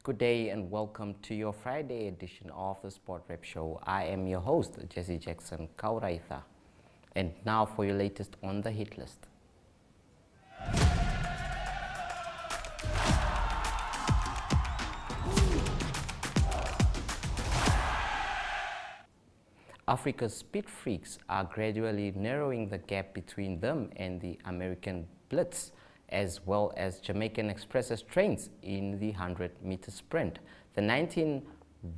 Good day and welcome to your Friday edition of the Sportwrap show. I am your host, Jesse Jackson Kauraitha. And now for your latest on the hit list. Africa's speed freaks are gradually narrowing the gap between them and the American Blitz, as well as Jamaican Express's trains in the 100-meter sprint. The 19th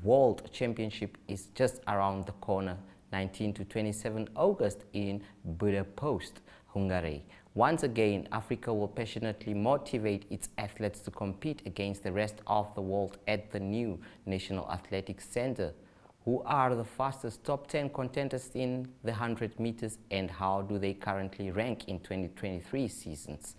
World Championship is just around the corner, 19 to 27 August in Budapest, Hungary. Once again, Africa will passionately motivate its athletes to compete against the rest of the world at the new National Athletic Center. Who are the fastest top 10 contenders in the 100 meters and how do they currently rank in 2023 seasons?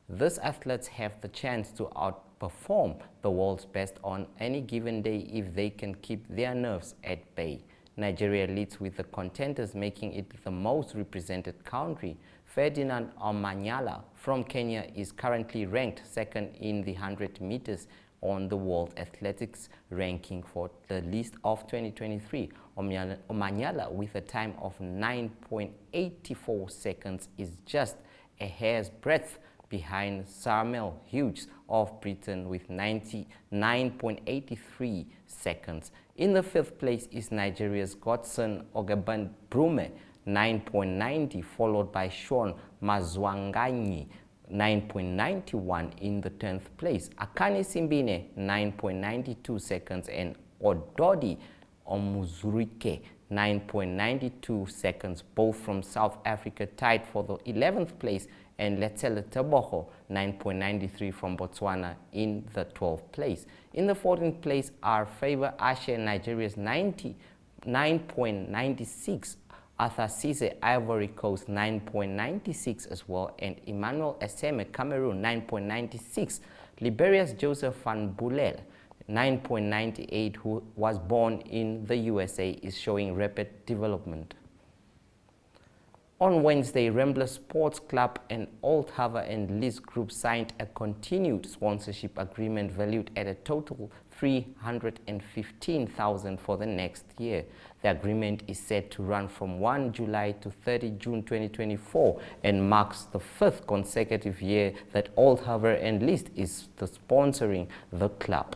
These athletes have the chance to outperform the world's best on any given day if they can keep their nerves at bay. Nigeria leads with the contenders, making it the most represented country. Ferdinand Omanyala from Kenya is currently ranked second in the 100 meters on the World Athletics ranking for the list of 2023. Omanyala, with a time of 9.84 seconds, is just a hair's breadth behind Samuel Hughes of Britain with 99.83 seconds. In the fifth place is Nigeria's Godson Ogebunbrume, 9.90, followed by Sean Mazwanganyi, 9.91 in the 10th place. Akani Simbine, 9.92 seconds, and Ododi Omuzurike, 9.92 seconds, both from South Africa, tied for the 11th place, and Letsele Tebogo, 9.93 from Botswana in the 12th place. In the 14th place are Favor Ashe, Nigeria's 9.96, Arthur Cisse, Ivory Coast, 9.96 as well, and Emmanuel Eseme, Cameroon, 9.96. Liberia's Joseph Van Boulel, 9.98, who was born in the USA, is showing rapid development. On Wednesday, Rambler Sports Club and Old Harbour and Lease Group signed a continued sponsorship agreement valued at a total $315,000 for the next year. The agreement is set to run from 1 July to 30 June 2024 and marks the fifth consecutive year that Old Harbour and Lease is sponsoring the club.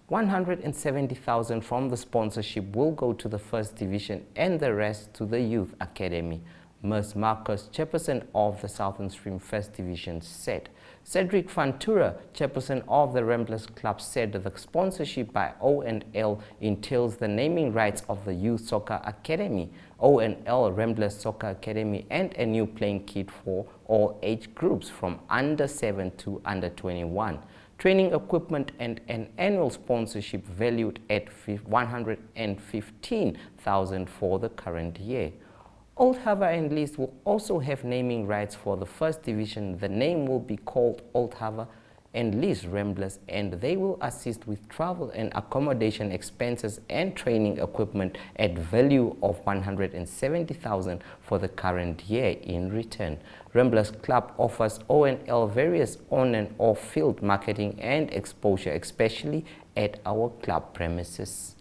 $170,000 from the sponsorship will go to the First Division and the rest to the Youth Academy. Ms. Marcus, chairperson of the Southern Stream First Division, said. Cedric Fantura, chairperson of the Ramblers Club, said that the sponsorship by O&L entails the naming rights of the Youth Soccer Academy, O&L Ramblers Soccer Academy, and a new playing kit for all age groups from under 7 to under 21. Training equipment and an annual sponsorship valued at $115,000 for the current year. Old Harbour and Lease will also have naming rights for the First Division. The name will be called Old Harbour and Lease Ramblers, and they will assist with travel and accommodation expenses and training equipment at value of $170,000 for the current year. In return, Ramblers Club offers O&L various on and off-field marketing and exposure, especially at our club premises.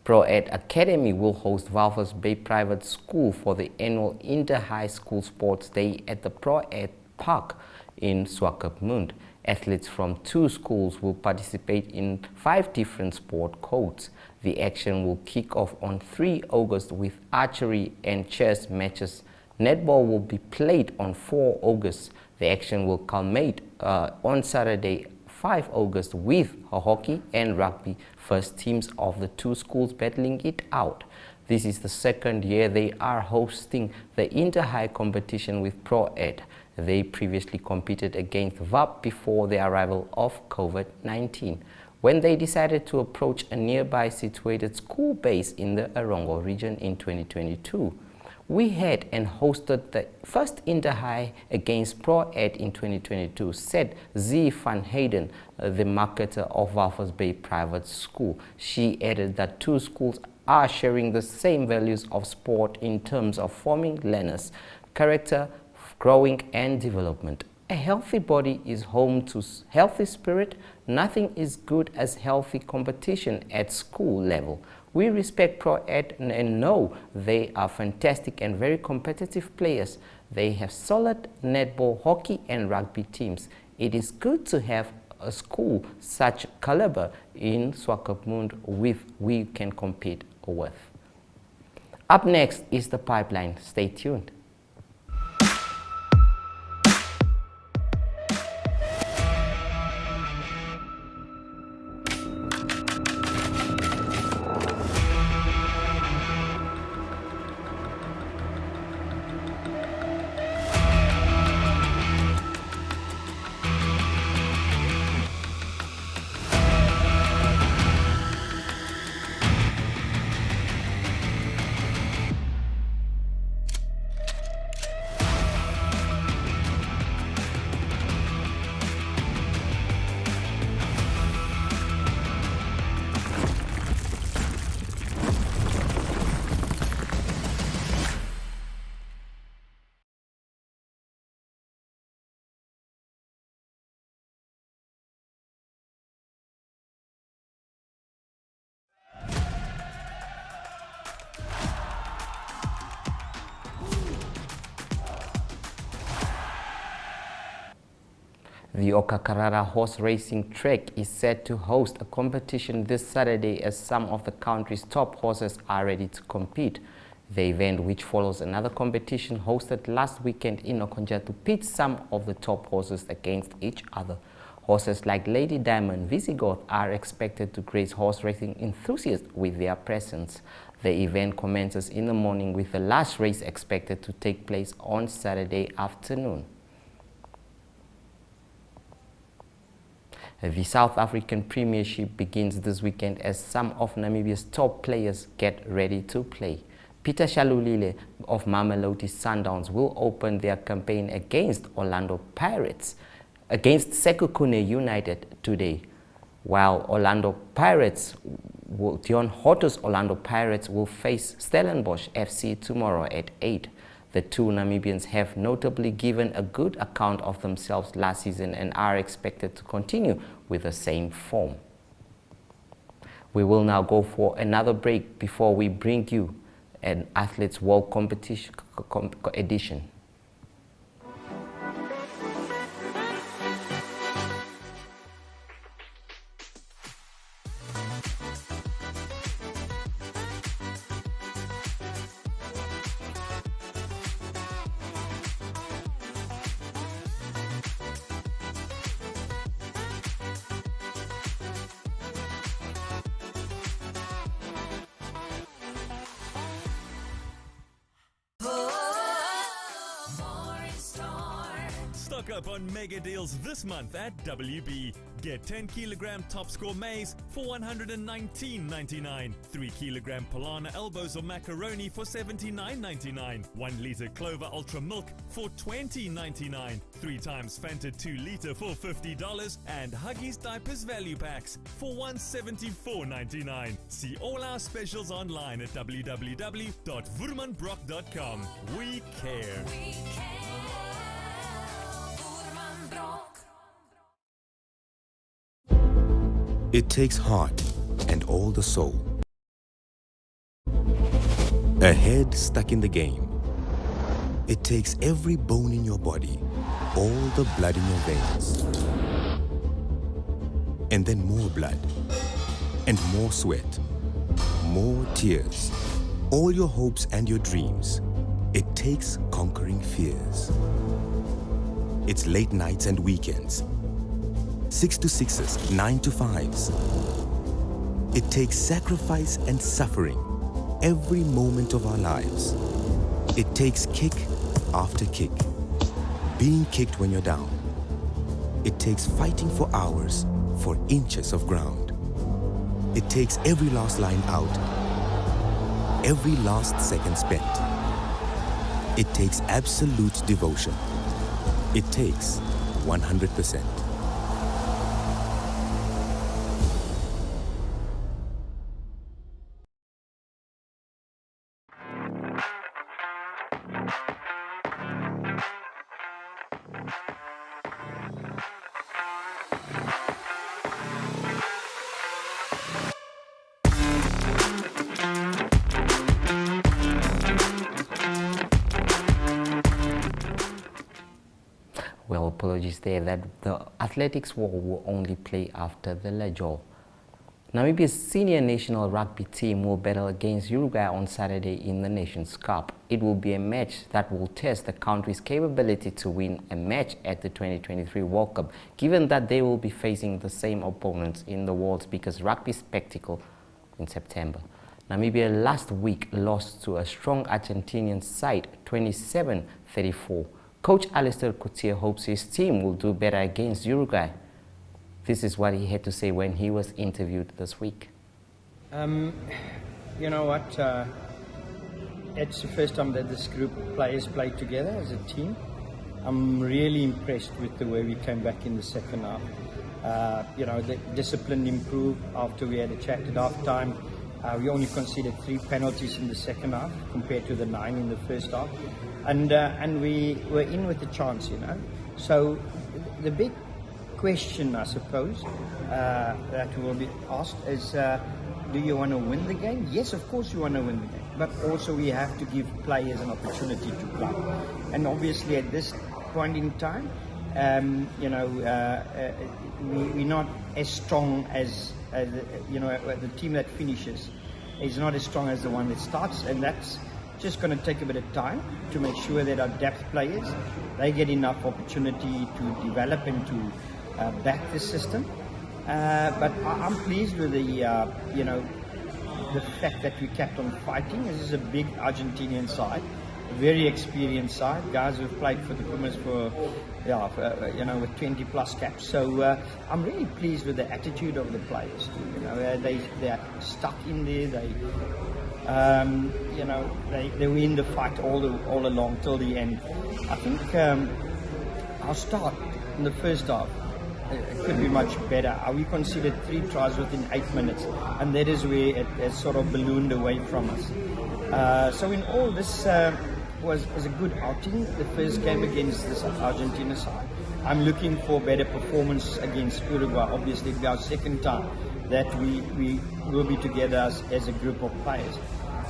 Pro-Ed Academy will host Walvis Bay Private School for the annual Inter-High School Sports Day at the Pro-Ed Park in Swakopmund. Athletes from 2 schools will participate in 5 different sport codes. The action will kick off on 3 August with archery and chess matches. Netball will be played on 4 August. The action will culminate on Saturday, 5 August, with hockey and rugby first teams of the 2 schools battling it out. This is the second year they are hosting the inter-high competition with Pro-Ed. They previously competed against VAP before the arrival of COVID-19, when they decided to approach a nearby situated school base in the Arongo region in 2022. We had and hosted the first inter-high against Pro-Ed in 2022, said Z. Van Hayden, the marketer of Walvis Bay Private School. She added that 2 schools are sharing the same values of sport in terms of forming learners, character, growing and development. A healthy body is home to healthy spirit. Nothing is good as healthy competition at school level. We respect Pro Ed and know they are fantastic and very competitive players. They have solid netball, hockey and rugby teams. It is good to have a school such caliber in Swakopmund with we can compete with. Up next is the pipeline. Stay tuned. The Okakarara horse racing track is set to host a competition this Saturday as some of the country's top horses are ready to compete. The event, which follows another competition hosted last weekend in Okonjatu, pits some of the top horses against each other. Horses like Lady Diamond, Visigoth are expected to grace horse racing enthusiasts with their presence. The event commences in the morning with the last race expected to take place on Saturday afternoon. The South African Premiership begins this weekend as some of Namibia's top players get ready to play. Peter Shalulile of Mamelodi Sundowns will open their campaign against Orlando Pirates, against Sekhukhune United today, while Dion Hotto's Orlando Pirates will face Stellenbosch FC tomorrow at 8. The two Namibians have notably given a good account of themselves last season and are expected to continue with the same form. We will now go for another break before we bring you an Athletes World Competition edition. Stock up on mega deals this month at WB. Get 10 kilogram top score maize for $119.99. 3 kilogram Polana elbows or macaroni for $79.99. 1 liter Clover Ultra milk for $20.99. 3 times Fanta 2 liter for $50. And Huggies diapers value packs for $174.99. See all our specials online at www.woermanbrock.com. We care. It takes heart and all the soul. A head stuck in the game. It takes every bone in your body, all the blood in your veins. And then more blood, and more sweat, more tears, all your hopes and your dreams. It takes conquering fears. It's late nights and weekends. 6 to 6s, 9 to 5s. It takes sacrifice and suffering every moment of our lives. It takes kick after kick, being kicked when you're down. It takes fighting for hours for inches of ground. It takes every last line out, every last second spent. It takes absolute devotion. It takes 100%. Well, apologies there that the Athletics War will only play after the Lejol. Namibia's senior national rugby team will battle against Uruguay on Saturday in the Nations Cup. It will be a match that will test the country's capability to win a match at the 2023 World Cup, given that they will be facing the same opponents in the world's biggest rugby spectacle in September. Namibia last week lost to a strong Argentinian side 27-34. Coach Alistair Coutier hopes his team will do better against Uruguay. This is what he had to say when he was interviewed this week. You know what? It's the first time that this group of players played together as a team. I'm really impressed with the way we came back in the second half. The discipline improved after we had a chat at half time. We only conceded 3 penalties in the second half compared to the 9 in the first half. And we were in with a chance, So the big question, I suppose, that will be asked is, do you want to win the game? Yes, of course you want to win the game. But also we have to give players an opportunity to play. And obviously at this point in time, we're not as strong as the team that finishes is not as strong as the one that starts, and that's just going to take a bit of time to make sure that our depth players, they get enough opportunity to develop and to back the system. But I'm pleased with the fact that we kept on fighting. This is a big Argentinian side, a very experienced side, guys who've played for the Pumas with 20 plus caps. So I'm really pleased with the attitude of the players. They're stuck in there. They win the fight all along till the end. I think our start in the first half it could be much better. We conceded 3 tries within 8 minutes, and that is where it sort of ballooned away from us. So in all, this was a good outing. The first game against this Argentina side. I'm looking for better performance against Uruguay. Obviously, it'll be our second time that we will be together as a group of players.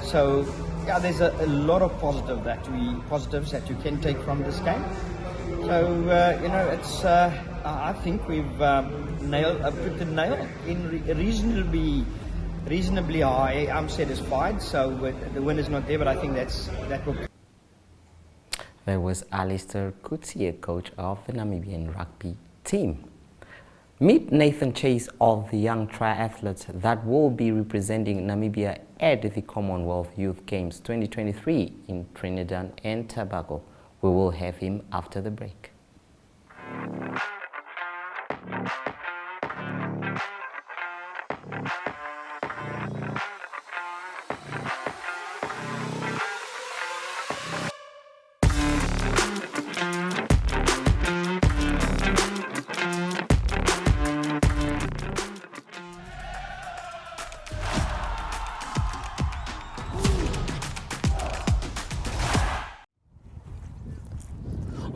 So yeah, there's a lot of positives that you can take from this game. So it's I think we've put the nail in reasonably high. I'm satisfied. So the win is not there, but I think that will. There was Alistair Coutier, coach of the Namibian rugby team. Meet Nathan Chase of the young triathletes that will be representing Namibia at the Commonwealth Youth Games 2023 in Trinidad and Tobago. We will have him after the break.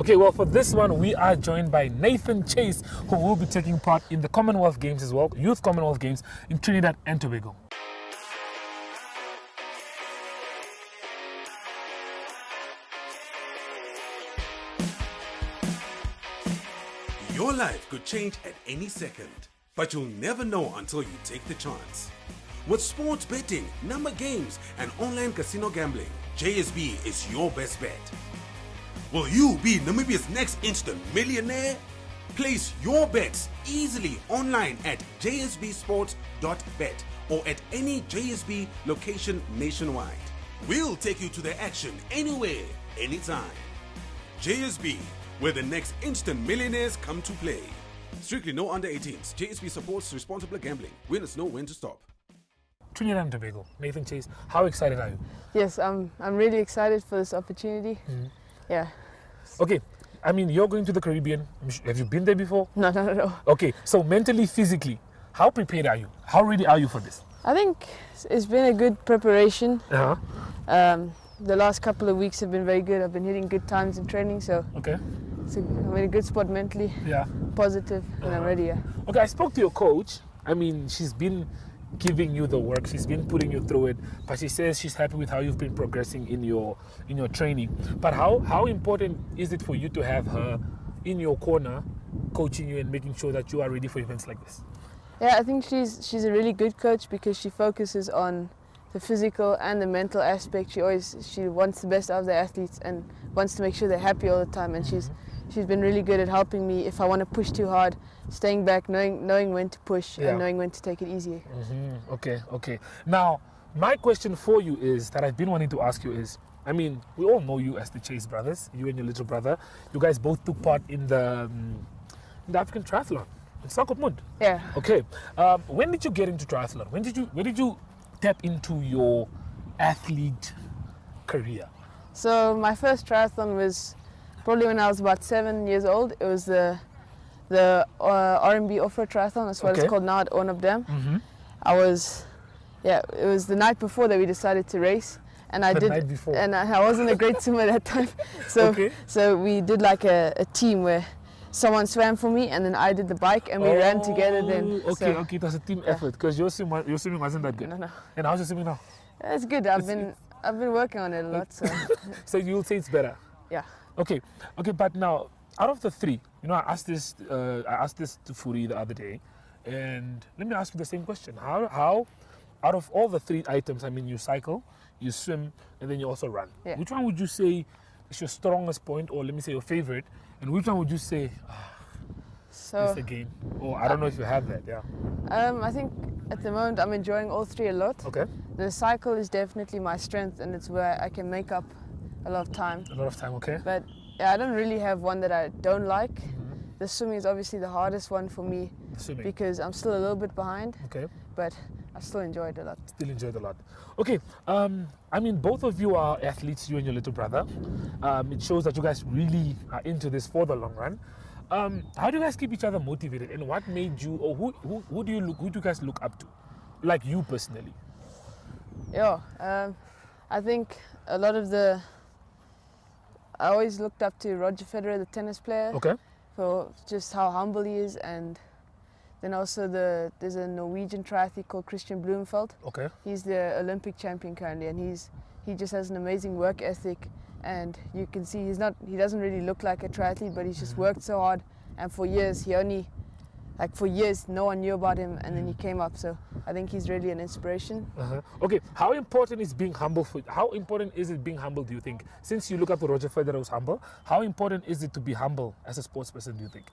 Okay, well, for this one, we are joined by Nathan Chase, who will be taking part in the Commonwealth Games as well, Youth Commonwealth Games in Trinidad and Tobago. Your life could change at any second, but you'll never know until you take the chance. With sports betting, number games, and online casino gambling, JSB is your best bet. Will you be Namibia's next instant millionaire? Place your bets easily online at jsbsports.bet or at any JSB location nationwide. We'll take you to the action anywhere, anytime. JSB, where the next instant millionaires come to play. Strictly no under 18s. JSB supports responsible gambling. Winners know when to stop. Trinidad and Tobago. Nathan Chase, how excited are you? Yes, I'm really excited for this opportunity. Yeah. Okay, I mean, you're going to the Caribbean. Have you been there before? No, not at all. Okay, so mentally, physically, how prepared are you? How ready are you for this? I think it's been a good preparation. Uh-huh. The last couple of weeks have been very good. I've been hitting good times in training, so Okay. I'm in a good spot mentally, Yeah. positive, and I'm ready. Yeah. Okay, I spoke to your coach. I mean, she's been giving you the work, she's been putting you through it, but she says she's happy with how you've been progressing in your training. But how important is it for you to have her in your corner, coaching you and making sure that you are ready for events like this? Yeah, I think she's a really good coach because she focuses on the physical and the mental aspect. She wants the best out of the athletes and wants to make sure they're happy all the time. And she's been really good at helping me if I want to push too hard, staying back, knowing when to push and knowing when to take it easy. Okay. Now, my question for you is that I've been wanting to ask you is, I mean, we all know you as the Chase brothers, you and your little brother. You guys both took part in the African triathlon in Swakopmund. Yeah. Okay. When did you get into triathlon? When did you tap into your athlete career? So my first triathlon was probably when I was about 7 years old. It was the R&B off-road triathlon. That's what it's called now at Ornup Dam. It was the night before that we decided to race. And I wasn't a great swimmer at that time. So we did like a team where someone swam for me and then I did the bike and we ran together then. Okay, it was a team effort because your swimming wasn't that good. No. And how's your swimming now? It's good. I've been working on it a lot. So, so you'll say it's better? Yeah. Okay, but now out of the three, I asked this to Furi the other day, and let me ask you the same question. How out of all the three items, I mean, you cycle, you swim, and then you also run. Yeah. Which one would you say is your strongest point, or let me say your favorite, and which one would you say, it's the game? Or I don't know if you have that, yeah. I think at the moment I'm enjoying all three a lot. Okay. The cycle is definitely my strength and it's where I can make up a lot of time. Okay. But yeah, I don't really have one that I don't like. The swimming is obviously the hardest one for me because I'm still a little bit behind. Okay. But I still enjoy it a lot. Okay, I mean, both of you are athletes, you and your little brother. It shows that you guys really are into this for the long run. How do you guys keep each other motivated, and what made you, or who do you guys look up to, like you personally? Yeah, I think a lot of I always looked up to Roger Federer, the tennis player. Okay. For just how humble he is, and then also there's a Norwegian triathlete called Christian Blumenfeld. Okay. He's the Olympic champion currently, and he just has an amazing work ethic, and you can see he doesn't really look like a triathlete, but he's just worked so hard, and for years no one knew about him, and then he came up. So I think he's really an inspiration. Okay, how important is being humble how important is it being humble, do you think? Since you look up to Roger Federer who's humble, how important is it to be humble as a sports person, do you think?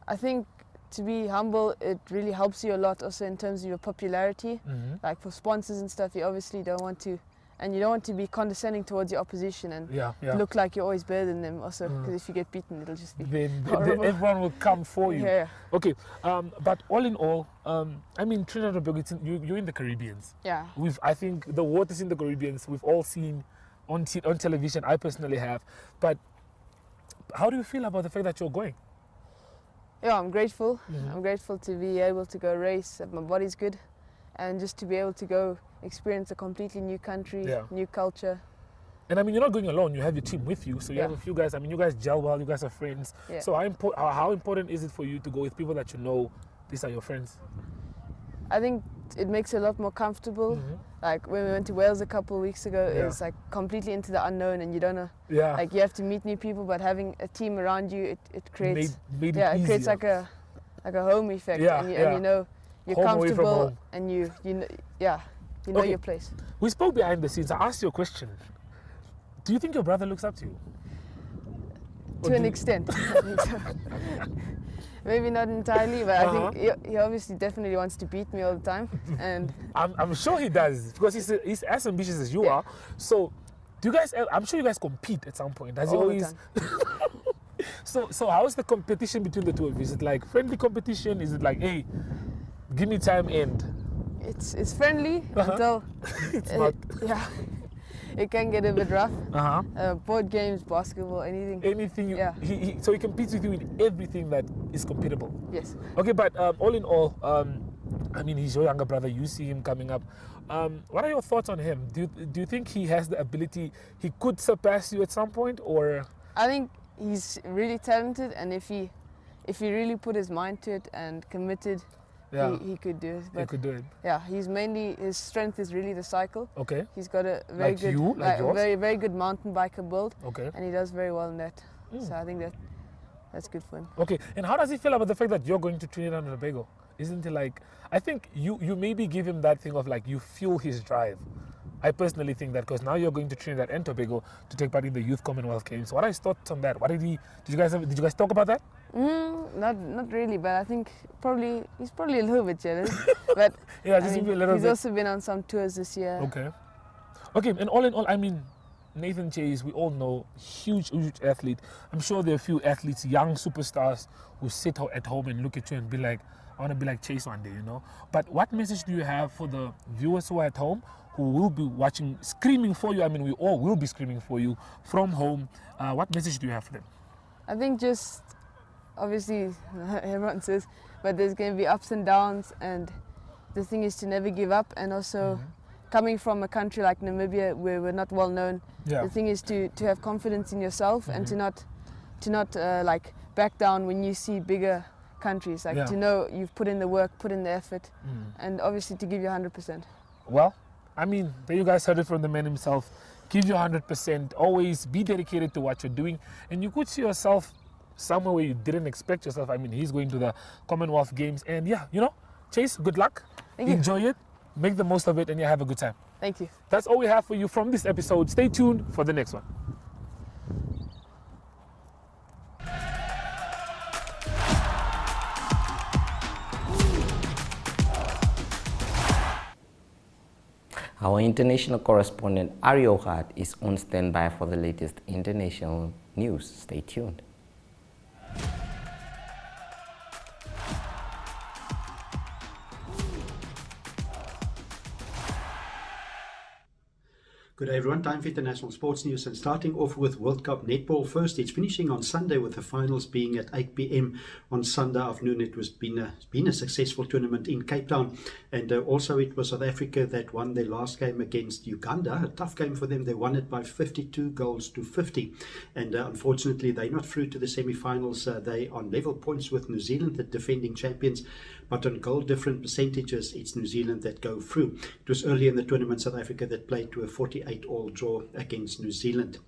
I think to be humble, it really helps you a lot also in terms of your popularity. Like for sponsors and stuff, you obviously don't want to, and you don't want to be condescending towards your opposition and look like you're always better than them also, because if you get beaten, it'll just be then everyone will come for you. Yeah. Okay, but all in all, I mean, Trinidad and Tobago, you're in the Caribbean. Yeah. I think the waters in the Caribbean, we've all seen on television. I personally have. But how do you feel about the fact that you're going? Yeah, I'm grateful. I'm grateful to be able to go race, that my body's good, and just to be able to go experience a completely new country, new culture. And I mean, you're not going alone, you have your team with you, so you have a few guys. I mean, you guys gel well, you guys are friends. Yeah. So how important is it for you to go with people that you know, these are your friends? I think it makes it a lot more comfortable. Like when we went to Wales a couple of weeks ago, it was like completely into the unknown, and you don't know. Yeah. Like you have to meet new people, but having a team around you, it creates. Made it it easier. creates like a home effect, and you know you're home away from comfortable, home. and you know your place. We spoke behind the scenes. I asked you a question. Do you think your brother looks up to you? To an extent. I think so. Maybe not entirely, but I think he obviously definitely wants to beat me all the time. And I'm sure he does, because he's as ambitious as you are. So, do you guys? I'm sure you guys compete at some point. Does he always? So how is the competition between the two of you? Is it like friendly competition? Is it like, hey, give me time and? It's friendly until it's not. Yeah. It can get a bit rough. Board games, basketball, anything. Anything. So he competes with you in everything that is competible. Yes. Okay, but all in all, I mean, he's your younger brother. You see him coming up. What are your thoughts on him? Do you think he has the ability? He could surpass you at some point, or? I think he's really talented, and if he really put his mind to it and committed. He could do it. He could do it. Yeah, his strength is really the cycle. Okay. He's got a very very good mountain biker build. Okay. And he does very well in that. So I think that's good for him. Okay, and how does he feel about the fact that you're going to Trinidad and Tobago? Isn't it like, I think you maybe give him that thing of like you fuel his drive. I personally think that because now you're going to Trinidad and Tobago to take part in the Youth Commonwealth Games. What are his thoughts on that? Did you guys talk about that? Not really, but I think he's probably a little bit jealous. But yeah, just maybe a little he's bit. also been on some tours this year. Okay, and all in all, I mean, Nathan Chase, we all know, huge athlete. I'm sure there are a few athletes, young superstars, who sit at home and look at you and be like, I want to be like Chase one day, you know. But what message do you have for the viewers who are at home, who will be watching, screaming for you? I mean, we all will be screaming for you from home. What message do you have for them? I think just, obviously, everyone says, but there's going to be ups and downs, and the thing is to never give up. And also, coming from a country like Namibia, where we're not well known, the thing is to have confidence in yourself and to not like back down when you see bigger countries, like to know you've put in the work, put in the effort, and obviously to give you 100%. Well, I mean, there you guys heard it from the man himself. Give you 100%, always be dedicated to what you're doing, and you could see yourself somewhere where you didn't expect yourself. I mean, he's going to the Commonwealth Games, and yeah, you know, Chase, good luck. Enjoy it, make the most of it, and you have a good time. Thank you. That's all we have for you from this episode. Stay tuned for the next one. Our international correspondent Aryo Ghat is on standby for the latest international news. Stay tuned. Good day everyone, time for international sports news, and starting off with World Cup netball first. It's finishing on Sunday with the finals being at 8 p.m. on Sunday afternoon. It was been a successful tournament in Cape Town, and also it was South Africa that won their last game against Uganda. A tough game for them. They won it by 52 goals to 50, and unfortunately they're not through to the semi-finals. They on level points with New Zealand, the defending champions, but on goal different percentages it's New Zealand that go through. It was early in the tournament South Africa that played to a 48-all draw against New Zealand.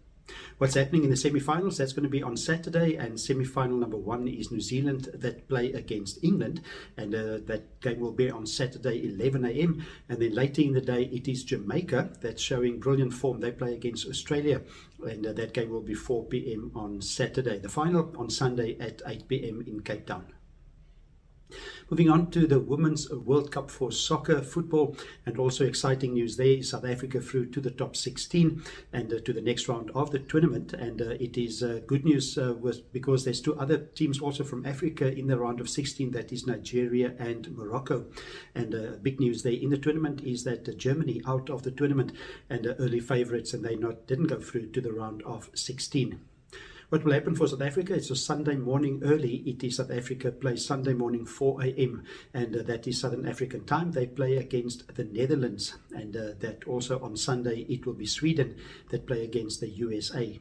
What's happening in the semi-finals? That's going to be on Saturday, and semi-final number 1 is New Zealand that play against England, and that game will be on Saturday 11 a.m. and then later in the day it is Jamaica that's showing brilliant form. They play against Australia, and that game will be 4 p.m. on Saturday. The final on Sunday at 8 p.m. in Cape Town. Moving on to the Women's World Cup for soccer, football, and also exciting news there. South Africa through to the top 16 and to the next round of the tournament, and it is good news because there's 2 other teams also from Africa in the round of 16, that is Nigeria and Morocco. And big news there in the tournament is that Germany out of the tournament and early favourites, and they didn't go through to the round of 16. What will happen for South Africa? It's a Sunday morning early. It is South Africa plays Sunday morning 4 a.m. and that is Southern African time. They play against the Netherlands, and that also on Sunday it will be Sweden that play against the USA.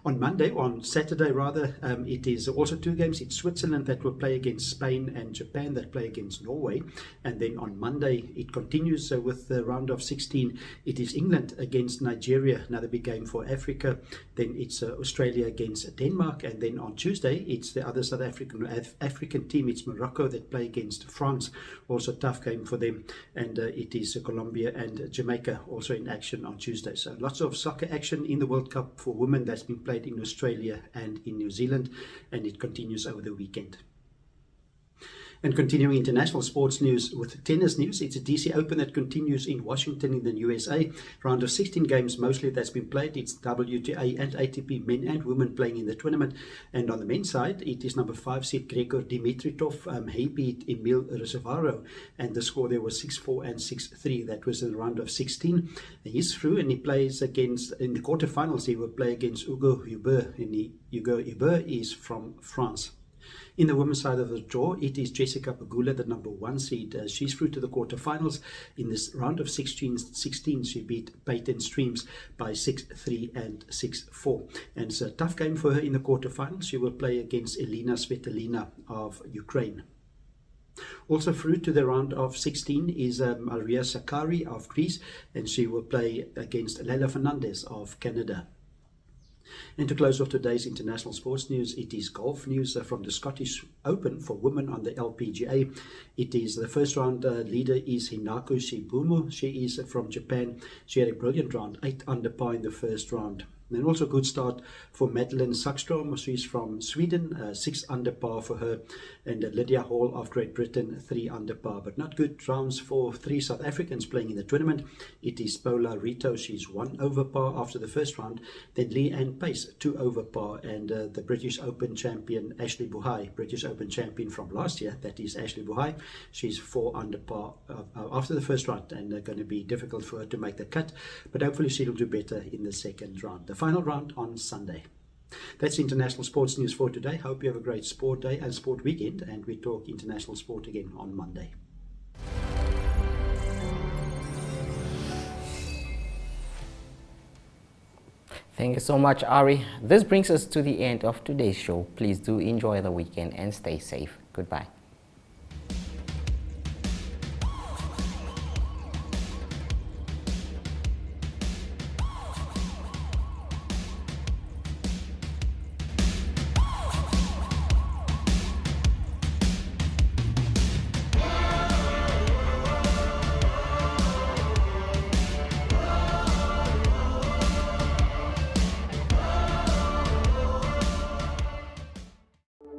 On Saturday rather, it is also 2 games. It's Switzerland that will play against Spain and Japan that play against Norway. And then on Monday it continues with the round of 16. It is England against Nigeria, another big game for Africa. Then it's Australia against Denmark, and then on Tuesday it's the other South African team. It's Morocco that play against France, also a tough game for them. And it is Colombia and Jamaica also in action on Tuesday. So lots of soccer action in the World Cup for women that's been played in Australia and in New Zealand, and it continues over the weekend. And continuing international sports news with tennis news, it's a DC Open that continues in Washington in the USA. Round of 16 games mostly that's been played. It's WTA and ATP men and women playing in the tournament. And on the men's side, it is number 5 seed Grigor Dimitrov. He beat Emil Reservaro, and the score there was 6-4 and 6-3. That was in the round of 16. He's through, and he plays against, in the quarterfinals, he will play against Hugo Huber. And Hugo Huber is from France. In the women's side of the draw, it is Jessica Pegula, the number 1 seed. She's through to the quarterfinals. In this round of 16, she beat Peyton Streams by 6-3 and 6-4. And it's a tough game for her in the quarterfinals. She will play against Elena Svitolina of Ukraine. Also through to the round of 16 is Maria Sakkari of Greece, and she will play against Leila Fernandez of Canada. And to close off today's international sports news, it is golf news from the Scottish Open for women on the LPGA. It is the first round leader is Hinako Shibumu. She is from Japan. She had a brilliant round, 8 under par in the first round. And also a good start for Madeline Sackstrom. She's from Sweden, 6 under par for her. And Lydia Hall of Great Britain, 3 under par. But not good rounds for 3 South Africans playing in the tournament. It is Paula Rito. She's 1 over par after the first round. Then Lee Ann Pace, 2 over par. And the British Open champion, Ashley Buhai, British Open champion from last year, that is Ashley Buhai. She's 4 under par after the first round. And going to be difficult for her to make the cut. But hopefully she'll do better in the second round. The final round on Sunday. That's international sports news for today. Hope you have a great sport day and sport weekend, and we talk international sport again on Monday. Thank you so much, Ari. This brings us to the end of today's show. Please do enjoy the weekend and stay safe. Goodbye.